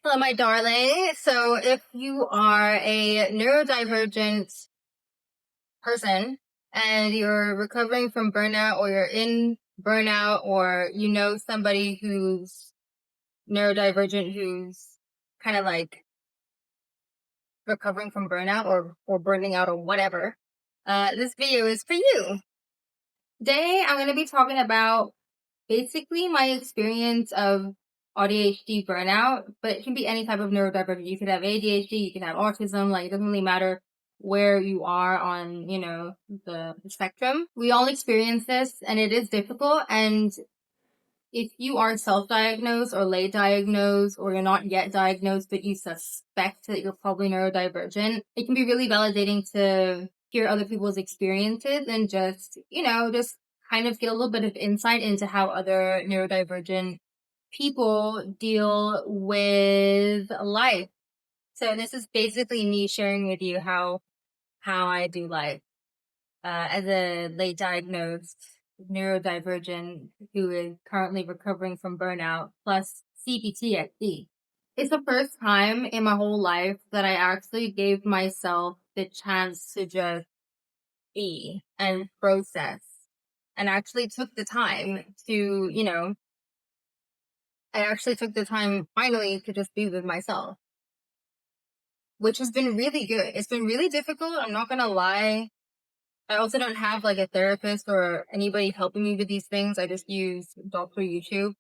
Hello, my darling. So if you are a neurodivergent person and you're recovering from burnout or you're in burnout or you know somebody who's neurodivergent who's kind of like recovering from burnout or burning out or whatever, this video is for you. Today, I'm going to be talking about basically my experience of AuDHD burnout, but it can be any type of neurodivergent. You could have ADHD, you can have autism, like it doesn't really matter where you are on, the spectrum. We all experience this and it is difficult. And if you are self-diagnosed or late diagnosed or you're not yet diagnosed, but you suspect that you're probably neurodivergent, it can be really validating to hear other people's experiences and just kind of get a little bit of insight into how other neurodivergent people deal with life. So this is basically me sharing with you how I do life as a late diagnosed neurodivergent who is currently recovering from burnout plus cPTSD. It's the first time in my whole life that I actually gave myself the chance to just be and process and actually took the time to, I actually took the time finally to just be with myself, which has been really good. It's been really difficult. I'm not going to lie. I also don't have like a therapist or anybody helping me with these things. I just use Dr. YouTube.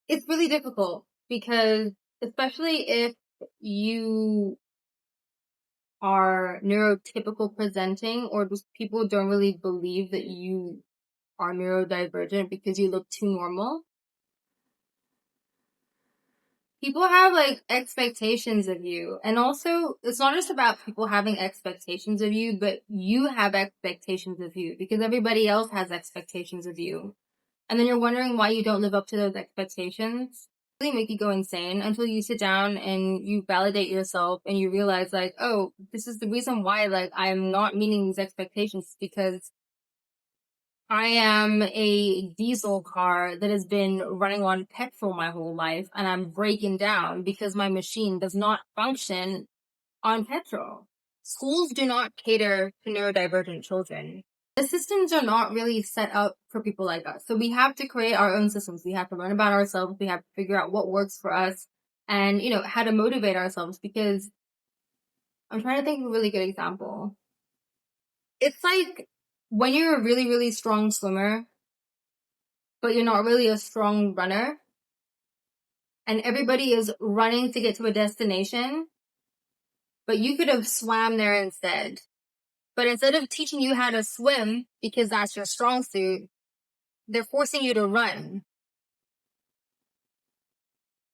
It's really difficult because especially if you are neurotypical presenting or just people don't really believe that you are neurodivergent because you look too normal. People have like expectations of you. And also, it's not just about people having expectations of you, but you have expectations of you because everybody else has expectations of you. And then you're wondering why you don't live up to those expectations. Really make you go insane until you sit down and you validate yourself and you realize like, oh, this is the reason why like I'm not meeting these expectations because I am a diesel car that has been running on petrol my whole life and I'm breaking down because my machine does not function on petrol. Schools do not cater to neurodivergent children. The systems are not really set up for people like us. So we have to create our own systems. We have to learn about ourselves. We have to figure out what works for us and, how to motivate ourselves because I'm trying to think of a really good example. It's like when you're a really, really strong swimmer, but you're not really a strong runner, and everybody is running to get to a destination, but you could have swam there instead. But instead of teaching you how to swim, because that's your strong suit, they're forcing you to run.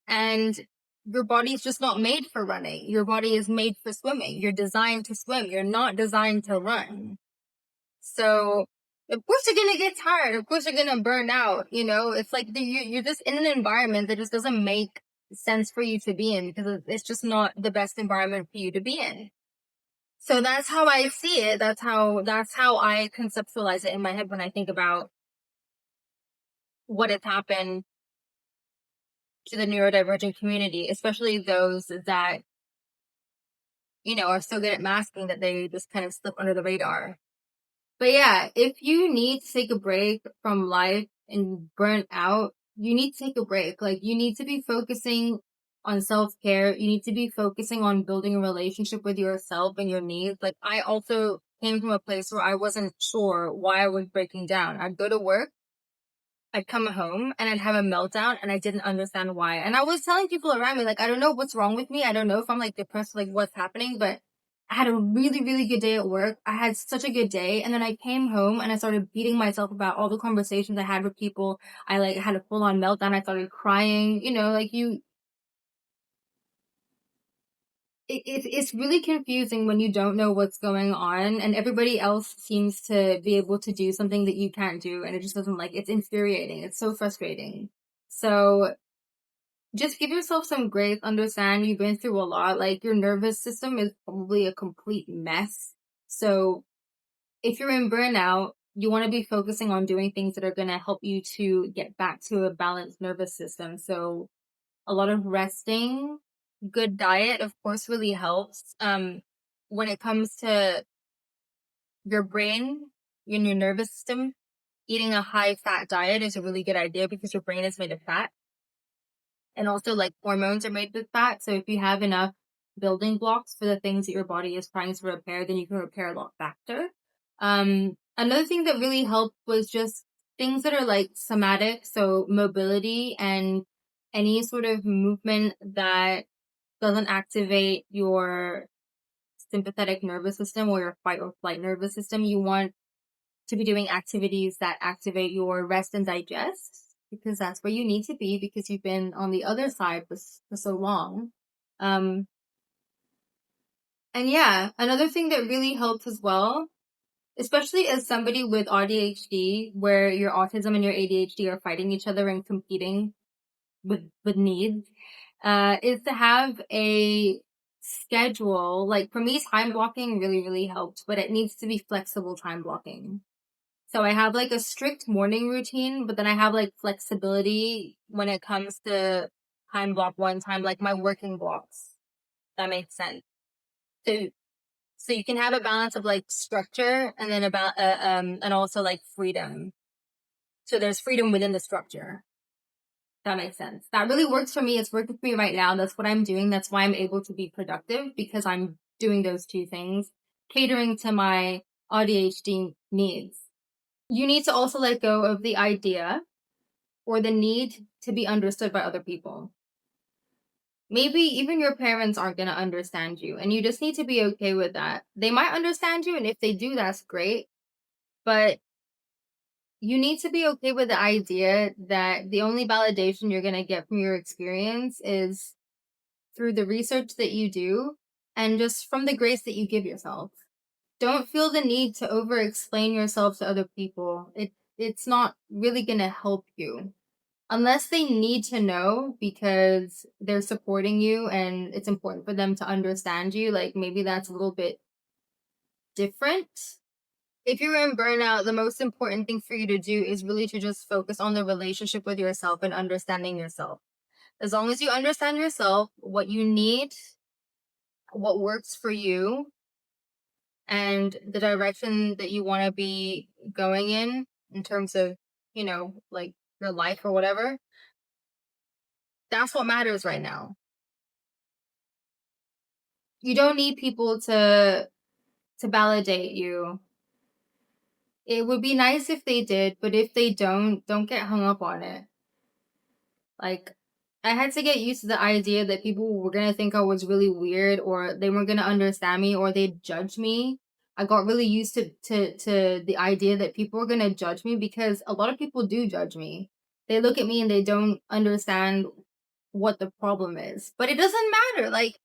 And your body's just not made for running. Your body is made for swimming. You're designed to swim. You're not designed to run. So, of course you're gonna get tired. Of course you're gonna burn out. It's like you're just in an environment that just doesn't make sense for you to be in because it's just not the best environment for you to be in. So that's how I see it. That's how I conceptualize it in my head when I think about what has happened to the neurodivergent community, especially those that, are so good at masking that they just kind of slip under the radar. But yeah, if you need to take a break from life and burn out, you need to take a break. Like you need to be focusing on self-care. You need to be focusing on building a relationship with yourself and your needs. Like I also came from a place where I wasn't sure why I was breaking down. I'd go to work, I'd come home and I'd have a meltdown and I didn't understand why. And I was telling people around me, like, I don't know what's wrong with me. I don't know if I'm like depressed, like what's happening, but I had a really, really good day at work. I had such a good day. And then I came home and I started beating myself about all the conversations I had with people. I like had a full on meltdown. I started crying, it's really confusing when you don't know what's going on and everybody else seems to be able to do something that you can't do. And it just doesn't it's infuriating. It's so frustrating. So just give yourself some grace. Understand you've been through a lot. Like your nervous system is probably a complete mess. So if you're in burnout, you want to be focusing on doing things that are going to help you to get back to a balanced nervous system. So a lot of resting, good diet, of course, really helps. When it comes to your brain, in your nervous system, eating a high fat diet is a really good idea because your brain is made of fat. And also, like, hormones are made with fat. So if you have enough building blocks for the things that your body is trying to repair, then you can repair a lot faster. Another thing that really helped was just things that are like somatic, so mobility and any sort of movement that doesn't activate your sympathetic nervous system or your fight or flight nervous system. You want to be doing activities that activate your rest and digest because that's where you need to be because you've been on the other side for so long. And yeah, another thing that really helps as well, especially as somebody with AuDHD, where your autism and your ADHD are fighting each other and competing with needs, is to have a schedule. Like for me, time blocking really, really helps, but it needs to be flexible time blocking. So I have like a strict morning routine, but then I have like flexibility when it comes to time block one time, like my working blocks. That makes sense. So, so you can have a balance of like structure and then and also like freedom. So there's freedom within the structure. That makes sense. That really works for me. It's working for me right now. That's what I'm doing. That's why I'm able to be productive because I'm doing those two things, catering to my AuDHD needs. You need to also let go of the idea or the need to be understood by other people. Maybe even your parents aren't going to understand you, and you just need to be okay with that. They might understand you, and if they do, that's great. But you need to be okay with the idea that the only validation you're going to get from your experience is through the research that you do and just from the grace that you give yourself. Don't feel the need to over explain yourself to other people. It's not really going to help you unless they need to know because they're supporting you and it's important for them to understand you. Like maybe that's a little bit different. If you're in burnout, the most important thing for you to do is really to just focus on the relationship with yourself and understanding yourself. As long as you understand yourself, what you need, what works for you, and the direction that you want to be going in terms of, like your life or whatever, that's what matters right now. You don't need people to validate you. It would be nice if they did, but if they don't get hung up on it. Like, I had to get used to the idea that people were gonna think I was really weird, or they weren't gonna understand me, or they'd judge me. I got really used to the idea that people were gonna judge me because a lot of people do judge me. They look at me and they don't understand what the problem is. But it doesn't matter. Like,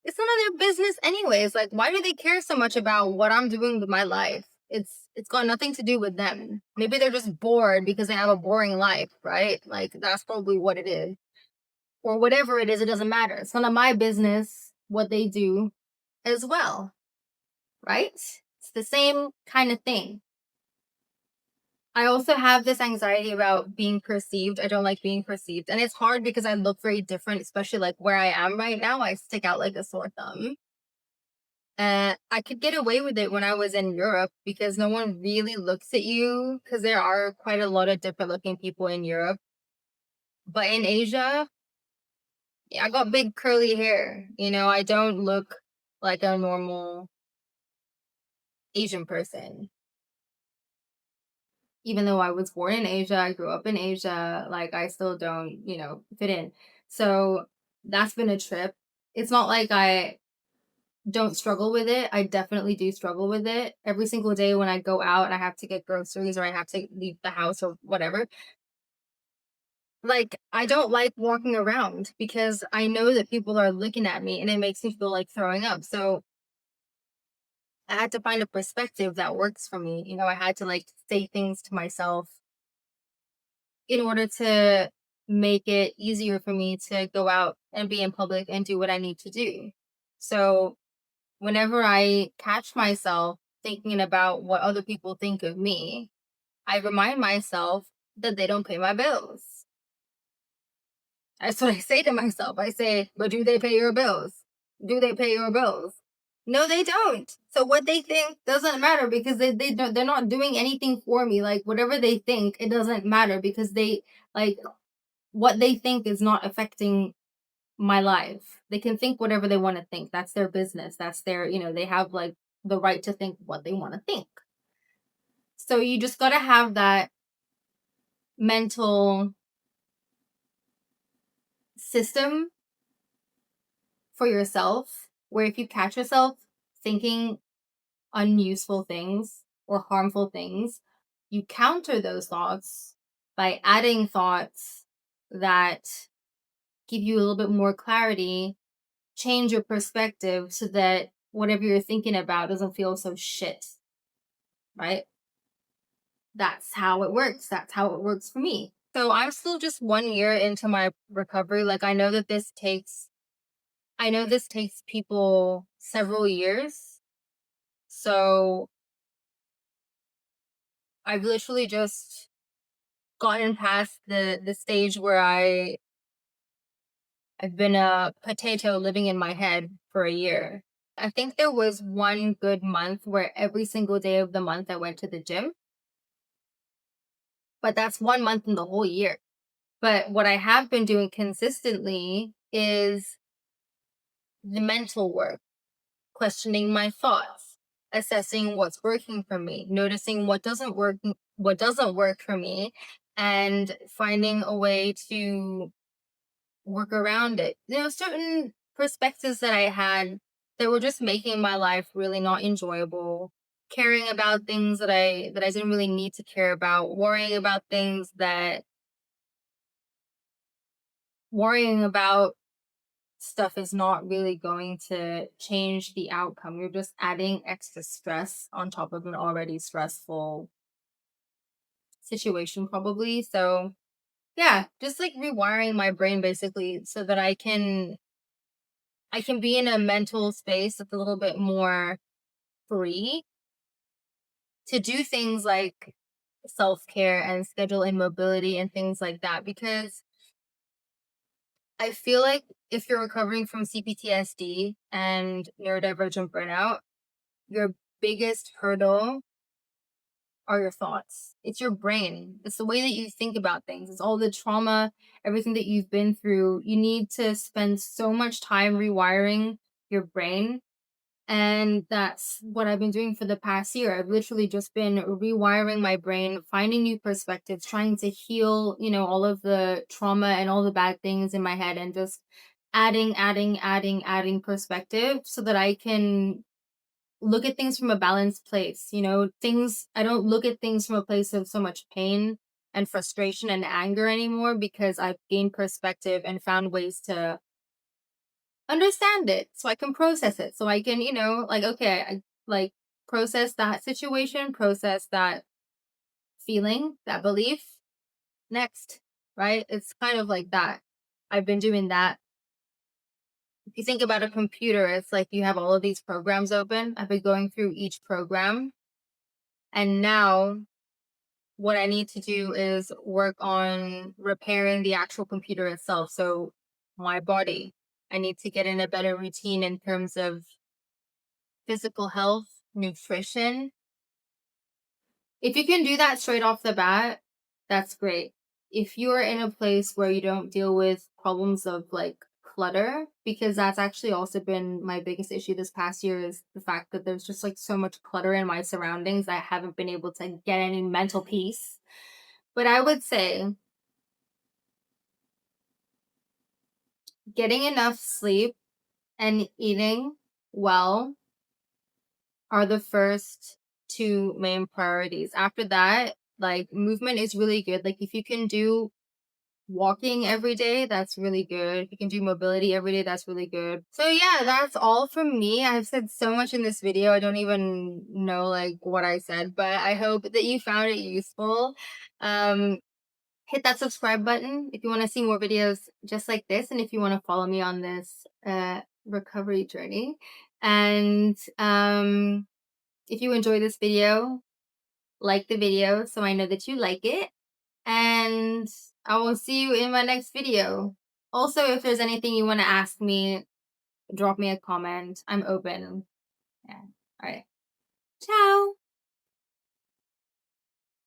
it's none of their business anyways. Like, why do they care so much about what I'm doing with my life? It's got nothing to do with them. Maybe they're just bored because they have a boring life, right? Like that's probably what it is. Or whatever it is, it doesn't matter. It's none of my business what they do as well, right? It's the same kind of thing. I also have this anxiety about being perceived. I don't like being perceived. And it's hard because I look very different, especially like where I am right now. I stick out like a sore thumb. I could get away with it when I was in Europe because no one really looks at you because there are quite a lot of different looking people in Europe. But in Asia, yeah, I got big curly hair. I don't look like a normal Asian person. Even though I was born in Asia, I grew up in Asia, like I still don't, fit in. So that's been a trip. It's not like I don't struggle with it. I definitely do struggle with it. Every single day when I go out and I have to get groceries or I have to leave the house or whatever, like I don't like walking around because I know that people are looking at me and it makes me feel like throwing up. So I had to find a perspective that works for me. I had to like say things to myself in order to make it easier for me to go out and be in public and do what I need to do. So whenever I catch myself thinking about what other people think of me, I remind myself that they don't pay my bills. That's what I say to myself. I say, but do they pay your bills? Do they pay your bills? No, they don't. So what they think doesn't matter because they're not doing anything for me. Like whatever they think, it doesn't matter because they like what they think is not affecting my life. They can think whatever they want to think. That's their business. That's their, they have like the right to think what they want to think. So you just got to have that mental system for yourself where if you catch yourself thinking unuseful things or harmful things, you counter those thoughts by adding thoughts that give you a little bit more clarity, change your perspective so that whatever you're thinking about doesn't feel so shit, right? That's how it works. That's how it works for me. So I'm still just 1 year into my recovery. Like I know this takes people several years. So I've literally just gotten past the stage where I've been a potato living in my head for a year. I think there was one good month where every single day of the month I went to the gym, but that's 1 month in the whole year. But what I have been doing consistently is the mental work, questioning my thoughts, assessing what's working for me, noticing what doesn't work for me, and finding a way to work around it. Certain perspectives that I had that were just making my life really not enjoyable, caring about things that I didn't really need to care about, worrying about stuff is not really going to change the outcome. You're just adding extra stress on top of an already stressful situation, probably. So, yeah, just like rewiring my brain basically so that I can be in a mental space that's a little bit more free to do things like self-care and schedule in mobility and things like that because I feel like if you're recovering from cPTSD and neurodivergent burnout, your biggest hurdle are your thoughts. It's your brain. It's the way that you think about things. It's all the trauma, everything that you've been through. You need to spend so much time rewiring your brain. And that's what I've been doing for the past year. I've literally just been rewiring my brain, finding new perspectives, trying to heal, all of the trauma and all the bad things in my head and just adding perspective so that I can look at things from a balanced place. I don't look at things from a place of so much pain and frustration and anger anymore because I've gained perspective and found ways to understand it so I can process it. So I can, okay, I like process that situation, process that feeling, that belief. Next, right? It's kind of like that. I've been doing that. If you think about a computer, it's like you have all of these programs open. I've been going through each program. And now what I need to do is work on repairing the actual computer itself. So my body, I need to get in a better routine in terms of physical health, nutrition. If you can do that straight off the bat, that's great. If you're in a place where you don't deal with problems of like clutter, because that's actually also been my biggest issue this past year is the fact that there's just like so much clutter in my surroundings. I haven't been able to get any mental peace. But I would say getting enough sleep and eating well are the first two main priorities. After that, like movement is really good. Like if you can do walking every day, that's really good. If you can do mobility every day, that's really good. So yeah, that's all from me. I've said so much in this video. I don't even know like what I said, but I hope that you found it useful. Hit that subscribe button if you want to see more videos just like this and if you want to follow me on this recovery journey. And if you enjoy this video, like the video so I know that you like it. And I will see you in my next video. Also, if there's anything you want to ask me, drop me a comment. I'm open. Yeah. All right. Ciao.